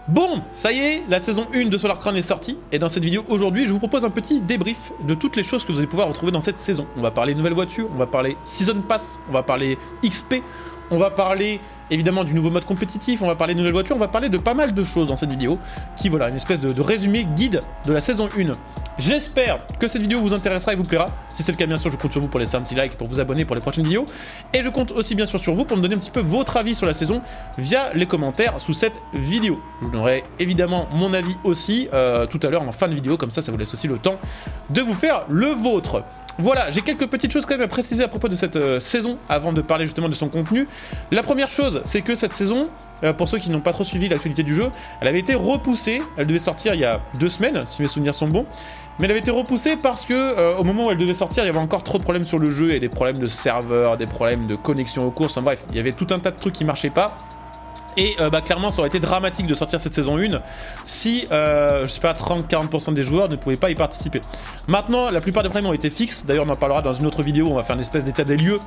Bon, ça y est, la saison 1 de Solar Crown est sortie, et dans cette vidéo aujourd'hui, je vous propose un petit débrief de toutes les choses que vous allez pouvoir retrouver dans cette saison. On va parler nouvelles voitures, on va parler Season Pass, on va parler XP, on va parler évidemment du nouveau mode compétitif, on va parler de nouvelles voitures, on va parler de pas mal de choses dans cette vidéo, qui voilà, une espèce de résumé guide de la saison 1. J'espère que cette vidéo vous intéressera et vous plaira. Si c'est le cas, bien sûr, je compte sur vous pour laisser un petit like, pour vous abonner pour les prochaines vidéos. Et je compte aussi bien sûr sur vous pour me donner un petit peu votre avis sur la saison via les commentaires sous cette vidéo. Je vous donnerai évidemment mon avis aussi tout à l'heure en fin de vidéo, comme ça vous laisse aussi le temps de vous faire le vôtre. Voilà, j'ai quelques petites choses quand même à préciser à propos de cette saison avant de parler justement de son contenu. La première chose, c'est que cette saison, pour ceux qui n'ont pas trop suivi l'actualité du jeu, elle avait été repoussée. Elle devait sortir il y a 2 semaines, si mes souvenirs sont bons. Mais elle avait été repoussée parce que au moment où elle devait sortir, il y avait encore trop de problèmes sur le jeu et des problèmes de serveur, des problèmes de connexion aux courses. En bref, il y avait tout un tas de trucs qui marchaient pas. Et clairement, ça aurait été dramatique de sortir cette saison 1 si, je sais pas, 30-40% des joueurs ne pouvaient pas y participer. Maintenant, la plupart des problèmes ont été fixes. D'ailleurs, on en parlera dans une autre vidéo. On va faire une espèce d'état des lieux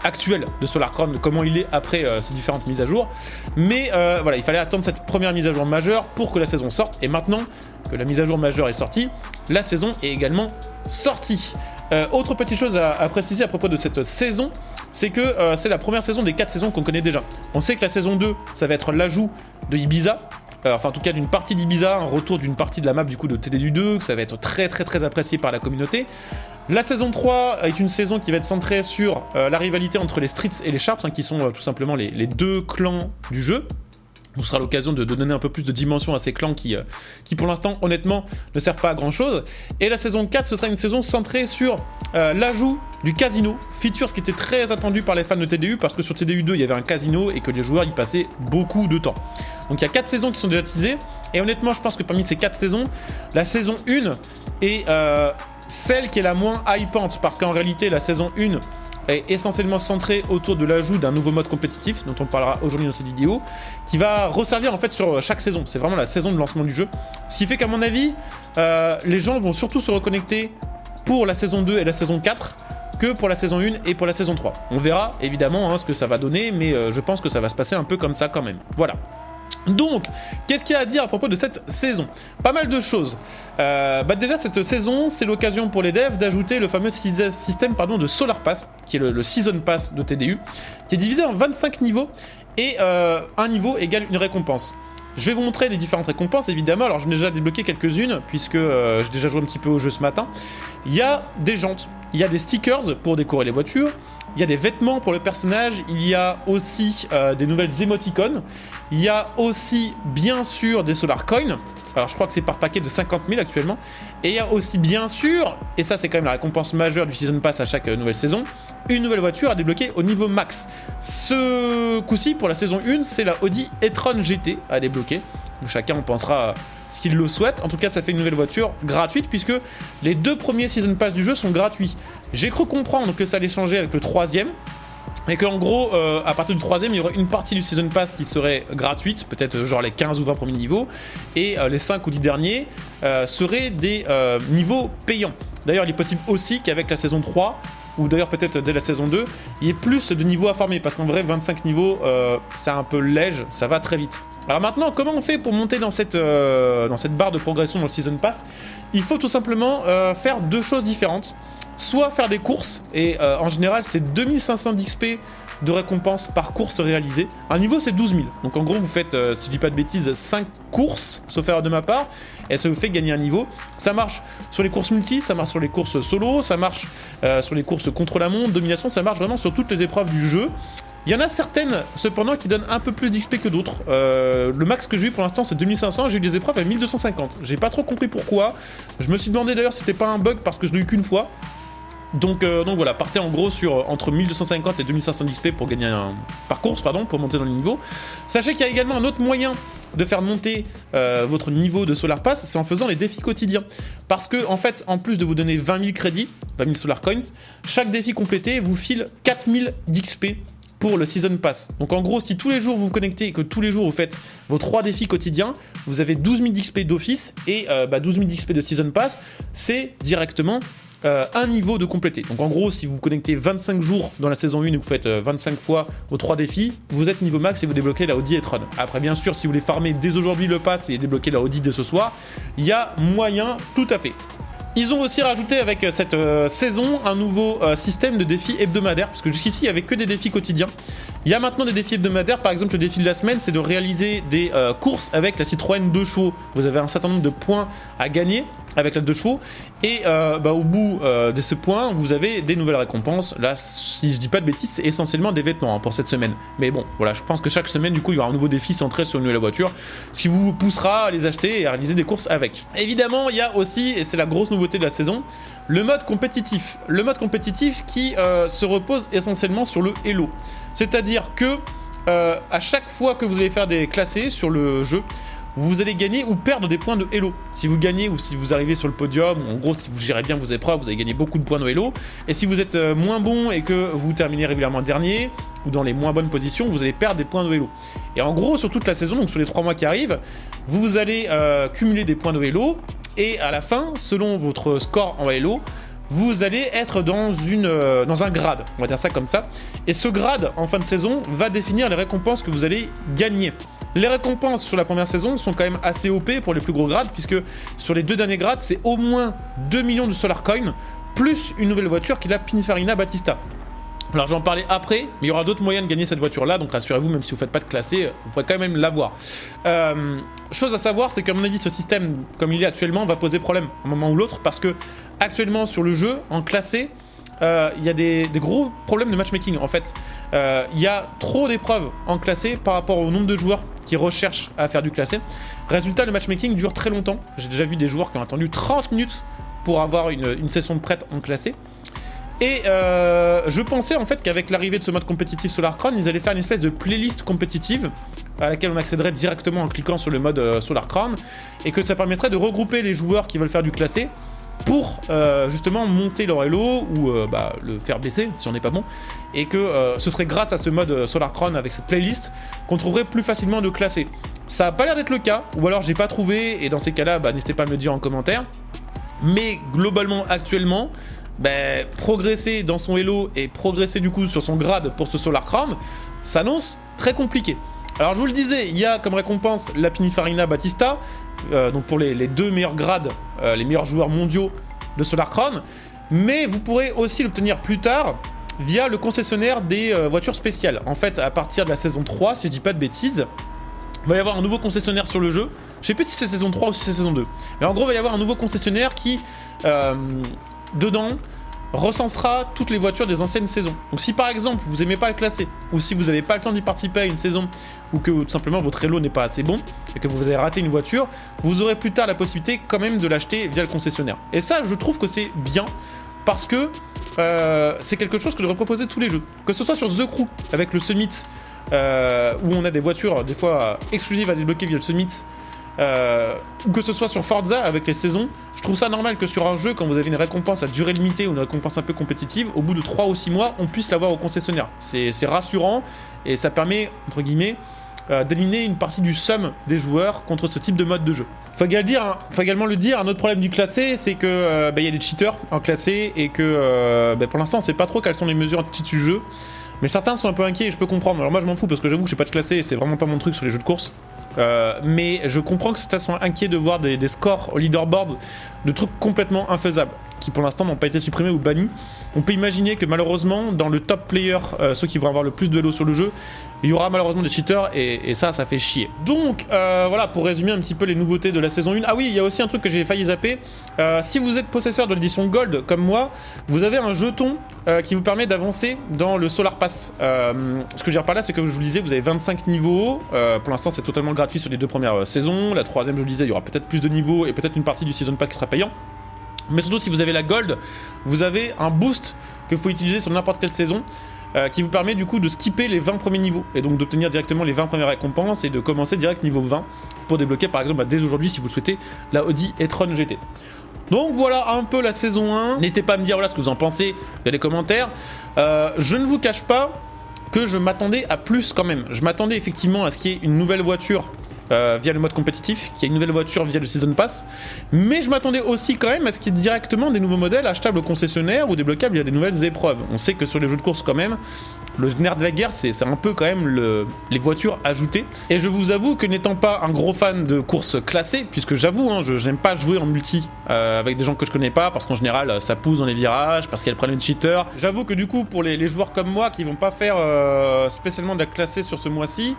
actuel de Solar Crown, de comment il est après ces différentes mises à jour. Mais voilà, il fallait attendre cette première mise à jour majeure pour que la saison sorte. Et maintenant que la mise à jour majeure est sortie, la saison est également sortie. Autre petite chose à préciser à propos de cette saison, c'est que c'est la première saison des 4 saisons qu'on connaît déjà. On sait que la saison 2, ça va être l'ajout de Ibiza, enfin en tout cas d'une partie d'Ibiza, un retour d'une partie de la map du coup de TD2, que ça va être très apprécié par la communauté. La saison 3 est une saison qui va être centrée sur la rivalité entre les Streets et les Sharps, qui sont tout simplement les 2 clans du jeu. Ce sera l'occasion de donner un peu plus de dimension à ces clans qui pour l'instant, honnêtement, ne servent pas à grand chose. Et la saison 4, ce sera une saison centrée sur l'ajout du casino, feature ce qui était très attendu par les fans de TDU, parce que sur TDU 2, il y avait un casino et que les joueurs y passaient beaucoup de temps. Donc il y a 4 saisons qui sont déjà teasées, et honnêtement, je pense que parmi ces 4 saisons, la saison 1 est celle qui est la moins hypante, parce qu'en réalité, la saison 1 est essentiellement centré autour de l'ajout d'un nouveau mode compétitif, dont on parlera aujourd'hui dans cette vidéo, qui va resservir en fait sur chaque saison. C'est vraiment la saison de lancement du jeu. Ce qui fait qu'à mon avis, les gens vont surtout se reconnecter pour la saison 2 et la saison 4 que pour la saison 1 et pour la saison 3. On verra évidemment ce que ça va donner, mais je pense que ça va se passer un peu comme ça quand même. Voilà. Donc, qu'est-ce qu'il y a à dire à propos de cette saison? Pas mal de choses. Déjà, cette saison, c'est l'occasion pour les devs d'ajouter le fameux système de Solar Pass, qui est le Season Pass de TDU, qui est divisé en 25 niveaux, et un niveau égale une récompense. Je vais vous montrer les différentes récompenses, évidemment. Alors, je n'ai déjà débloqué quelques-unes, puisque j'ai déjà joué un petit peu au jeu ce matin. Il y a des jantes, il y a des stickers pour décorer les voitures, il y a des vêtements pour le personnage, il y a aussi des nouvelles émoticônes, il y a aussi, bien sûr, des Solar Coins. Alors, je crois que c'est par paquet de 50 000 actuellement. Et il y a aussi, bien sûr, et ça, c'est quand même la récompense majeure du Season Pass à chaque nouvelle saison, une nouvelle voiture à débloquer au niveau max. Ce coup-ci, pour la saison 1, c'est la Audi e-tron GT à débloquer. Donc, chacun, on pensera ce qu'il le souhaite. En tout cas, ça fait une nouvelle voiture gratuite, puisque les 2 premiers Season Pass du jeu sont gratuits. J'ai cru comprendre que ça allait changer avec le 3e. Et qu'en gros, à partir du 3e, il y aurait une partie du Season Pass qui serait gratuite, peut-être genre les 15 ou 20 premiers niveaux, et les 5 ou 10 derniers seraient des niveaux payants. D'ailleurs, il est possible aussi qu'avec la saison 3, ou d'ailleurs peut-être dès la saison 2, il y ait plus de niveaux à farmer, parce qu'en vrai, 25 niveaux, c'est un peu léger, ça va très vite. Alors maintenant, comment on fait pour monter dans cette barre de progression dans le Season Pass? Il faut tout simplement faire 2 choses différentes. Soit faire des courses, et en général c'est 2500 d'XP de récompense par course réalisée. Un niveau c'est 12 000, donc en gros vous faites, si je dis pas de bêtises, 5 courses, sauf erreur de ma part, et ça vous fait gagner un niveau. Ça marche sur les courses multi, ça marche sur les courses solo, ça marche sur les courses contre la montre, domination, ça marche vraiment sur toutes les épreuves du jeu. Il y en a certaines, cependant, qui donnent un peu plus d'XP que d'autres. Le max que j'ai eu pour l'instant, c'est 2500. J'ai eu des épreuves à 1250. J'ai pas trop compris pourquoi. Je me suis demandé d'ailleurs si c'était pas un bug parce que je l'ai eu qu'une fois. Donc voilà, partez en gros sur entre 1250 et 2500 d'XP pour gagner par course, pour monter dans le niveau. Sachez qu'il y a également un autre moyen de faire monter votre niveau de Solar Pass, c'est en faisant les défis quotidiens. Parce que, en fait, en plus de vous donner 20 000 crédits, 20 000 Solar Coins, chaque défi complété vous file 4000 d'XP pour le Season Pass. Donc en gros, si tous les jours vous vous connectez et que tous les jours vous faites vos 3 défis quotidiens, vous avez 12 000 d'XP d'office et 12 000 d'XP de Season Pass, c'est directement un niveau de compléter. Donc en gros, si vous connectez 25 jours dans la saison 1 et vous faites 25 fois vos 3 défis, vous êtes niveau max et vous débloquez la Audi e-tron. Après bien sûr, si vous voulez farmer dès aujourd'hui le pass et débloquer la Audi dès ce soir, il y a moyen tout à fait. Ils ont aussi rajouté avec cette saison un nouveau système de défis hebdomadaires, parce que jusqu'ici il n'y avait que des défis quotidiens. Il y a maintenant des défis hebdomadaires, par exemple le défi de la semaine c'est de réaliser des courses avec la Citroën 2 chevaux. Vous avez un certain nombre de points à gagner avec la 2 chevaux, et au bout de ce point vous avez des nouvelles récompenses. Là si je dis pas de bêtises c'est essentiellement des vêtements pour cette semaine. Mais bon voilà, je pense que chaque semaine du coup il y aura un nouveau défi centré sur une nouvelle voiture, ce qui vous poussera à les acheter et à réaliser des courses avec. Évidemment il y a aussi, et c'est la grosse nouveauté de la saison, le mode compétitif. Le mode compétitif qui se repose essentiellement sur le Elo. C'est-à-dire que à chaque fois que vous allez faire des classés sur le jeu, vous allez gagner ou perdre des points de Elo. Si vous gagnez ou si vous arrivez sur le podium, ou en gros si vous gérez bien vos épreuves, vous allez gagner beaucoup de points de Elo. Et si vous êtes moins bon et que vous terminez régulièrement dernier, ou dans les moins bonnes positions, vous allez perdre des points de Elo. Et en gros sur toute la saison, donc sur les 3 mois qui arrivent, vous allez cumuler des points de Elo, et à la fin, selon votre score en Elo, vous allez être dans un grade, on va dire ça comme ça. Et ce grade, en fin de saison, va définir les récompenses que vous allez gagner. Les récompenses sur la première saison sont quand même assez OP pour les plus gros grades, puisque sur les 2 derniers grades, c'est au moins 2 millions de Solar Coin, plus une nouvelle voiture qui est la Pininfarina Battista. Alors j'en parlais après, mais il y aura d'autres moyens de gagner cette voiture là, donc rassurez-vous, même si vous ne faites pas de classé, vous pourrez quand même l'avoir. Chose à savoir, c'est qu'à mon avis ce système, comme il est actuellement, va poser problème à un moment ou l'autre, parce que actuellement sur le jeu, en classé, il y a des gros problèmes de matchmaking en fait. Il y a trop d'épreuves en classé par rapport au nombre de joueurs qui recherchent à faire du classé. Résultat, le matchmaking dure très longtemps. J'ai déjà vu des joueurs qui ont attendu 30 minutes pour avoir une session de prête en classé. Et je pensais en fait qu'avec l'arrivée de ce mode compétitif Solarcron, ils allaient faire une espèce de playlist compétitive à laquelle on accéderait directement en cliquant sur le mode Solarcron, et que ça permettrait de regrouper les joueurs qui veulent faire du classé pour justement monter leur elo ou le faire baisser si on n'est pas bon, et que ce serait grâce à ce mode Solarcron avec cette playlist qu'on trouverait plus facilement de classer. Ça n'a pas l'air d'être le cas, ou alors j'ai pas trouvé, et dans ces cas-là, n'hésitez pas à me le dire en commentaire. Mais globalement, actuellement, progresser dans son elo et progresser du coup sur son grade pour ce Solarcron s'annonce très compliqué. Alors je vous le disais, il y a comme récompense la Pininfarina Battista, donc pour les 2 meilleurs grades, les meilleurs joueurs mondiaux de Solarcron, mais vous pourrez aussi l'obtenir plus tard via le concessionnaire des voitures spéciales. En fait, à partir de la saison 3, si je dis pas de bêtises, il va y avoir un nouveau concessionnaire sur le jeu. Je sais plus si c'est saison 3 ou si c'est saison 2. Mais en gros, il va y avoir un nouveau concessionnaire qui, dedans, recensera toutes les voitures des anciennes saisons. Donc si par exemple vous aimez pas le classer, ou si vous n'avez pas le temps d'y participer à une saison, ou que tout simplement votre elo n'est pas assez bon, et que vous avez raté une voiture, vous aurez plus tard la possibilité quand même de l'acheter via le concessionnaire. Et ça, je trouve que c'est bien, parce que c'est quelque chose que devraient proposer tous les jeux. Que ce soit sur The Crew, avec le Summit, où on a des voitures des fois exclusives à débloquer via le Summit, ou que ce soit sur Forza avec les saisons, je trouve ça normal que sur un jeu, quand vous avez une récompense à durée limitée ou une récompense un peu compétitive, au bout de 3 ou 6 mois, on puisse l'avoir au concessionnaire. C'est rassurant, et ça permet, entre guillemets, d'éliminer une partie du sum des joueurs contre ce type de mode de jeu. Faut également le dire, un autre problème du classé, c'est que y a des cheaters en classé, et que pour l'instant on sait pas trop quelles sont les mesures anti-cheat du jeu, mais certains sont un peu inquiets et je peux comprendre. Alors moi je m'en fous parce que j'avoue que je sais pas de classé et c'est vraiment pas mon truc sur les jeux de course. Mais je comprends que certains sont inquiets de voir des scores au leaderboard de trucs complètement infaisables, qui pour l'instant n'ont pas été supprimés ou bannis. On peut imaginer que malheureusement, dans le top player, ceux qui vont avoir le plus de elo sur le jeu, il y aura malheureusement des cheaters, et ça fait chier. Donc voilà, pour résumer un petit peu les nouveautés de la saison 1. Ah oui, il y a aussi un truc que j'ai failli zapper. Si vous êtes possesseur de l'édition Gold, comme moi, vous avez un jeton qui vous permet d'avancer dans le Solar Pass. Ce que je veux dire par là, c'est que je vous le disais, vous avez 25 niveaux. Pour l'instant, c'est totalement gratuit sur les 2 premières saisons. La 3e, je vous le disais, il y aura peut-être plus de niveaux et peut-être une partie du Season Pass qui sera payant. Mais surtout, si vous avez la Gold, vous avez un boost que vous pouvez utiliser sur n'importe quelle saison, qui vous permet du coup de skipper les 20 premiers niveaux, et donc d'obtenir directement les 20 premières récompenses et de commencer direct niveau 20 pour débloquer par exemple dès aujourd'hui, si vous le souhaitez, la Audi e-tron GT. Donc voilà un peu la saison 1. N'hésitez pas à me dire voilà ce que vous en pensez dans les commentaires. Je ne vous cache pas que je m'attendais à plus quand même. Je m'attendais effectivement à ce qu'il y ait une nouvelle voiture via le mode compétitif, qu'il y a une nouvelle voiture via le Season Pass, mais je m'attendais aussi quand même à ce qu'il y ait directement des nouveaux modèles achetables au concessionnaire ou débloquables via des nouvelles épreuves. On sait que sur les jeux de course quand même, le nerf de la guerre, c'est un peu quand même les voitures ajoutées. Et je vous avoue que n'étant pas un gros fan de courses classées, puisque j'avoue, hein, je n'aime pas jouer en multi avec des gens que je connais pas, parce qu'en général ça pousse dans les virages, parce qu'il y a le problème de cheater. J'avoue que du coup, pour les joueurs comme moi qui vont pas faire spécialement de la classée sur ce mois-ci,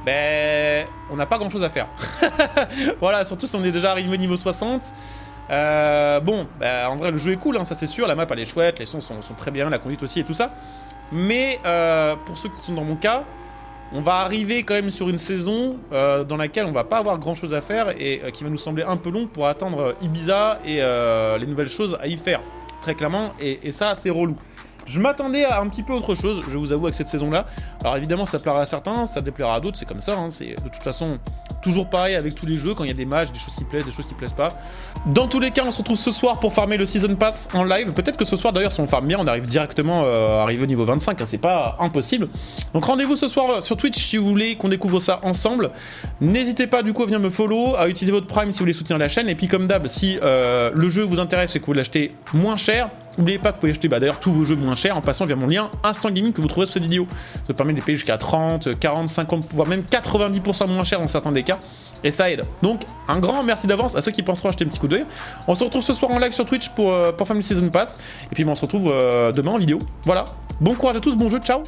ben, on n'a pas grand chose à faire. Voilà, surtout si on est déjà arrivé au niveau 60. Bon, bah, en vrai, le jeu est cool, hein, ça c'est sûr. La map elle est chouette, les sons sont très bien, la conduite aussi et tout ça. Mais pour ceux qui sont dans mon cas, on va arriver quand même sur une saison dans laquelle on va pas avoir grand chose à faire et qui va nous sembler un peu long pour atteindre Ibiza et les nouvelles choses à y faire. Très clairement, et ça c'est relou. Je m'attendais à un petit peu autre chose, je vous avoue, avec cette saison-là. Alors évidemment, ça plaira à certains, ça déplaira à d'autres, c'est comme ça. Hein, c'est de toute façon toujours pareil avec tous les jeux, quand il y a des matchs, des choses qui plaisent, des choses qui plaisent pas. Dans tous les cas, on se retrouve ce soir pour farmer le Season Pass en live. Peut-être que ce soir, d'ailleurs, si on farme bien, on arrive directement à arriver au niveau 25, hein, c'est pas impossible. Donc rendez-vous ce soir sur Twitch si vous voulez qu'on découvre ça ensemble. N'hésitez pas du coup à venir me follow, à utiliser votre Prime si vous voulez soutenir la chaîne. Et puis comme d'hab, si le jeu vous intéresse et que vous l'achetez moins cher, n'oubliez pas que vous pouvez acheter d'ailleurs tous vos jeux moins chers en passant via mon lien Instant Gaming que vous trouvez sous cette vidéo. Ça permet de les payer jusqu'à 30, 40, 50, voire même 90% moins cher dans certains des cas. Et ça aide. Donc un grand merci d'avance à ceux qui penseront acheter un petit coup d'œil. On se retrouve ce soir en live sur Twitch pour Family Season Pass. Et puis on se retrouve demain en vidéo. Voilà. Bon courage à tous, bon jeu, ciao.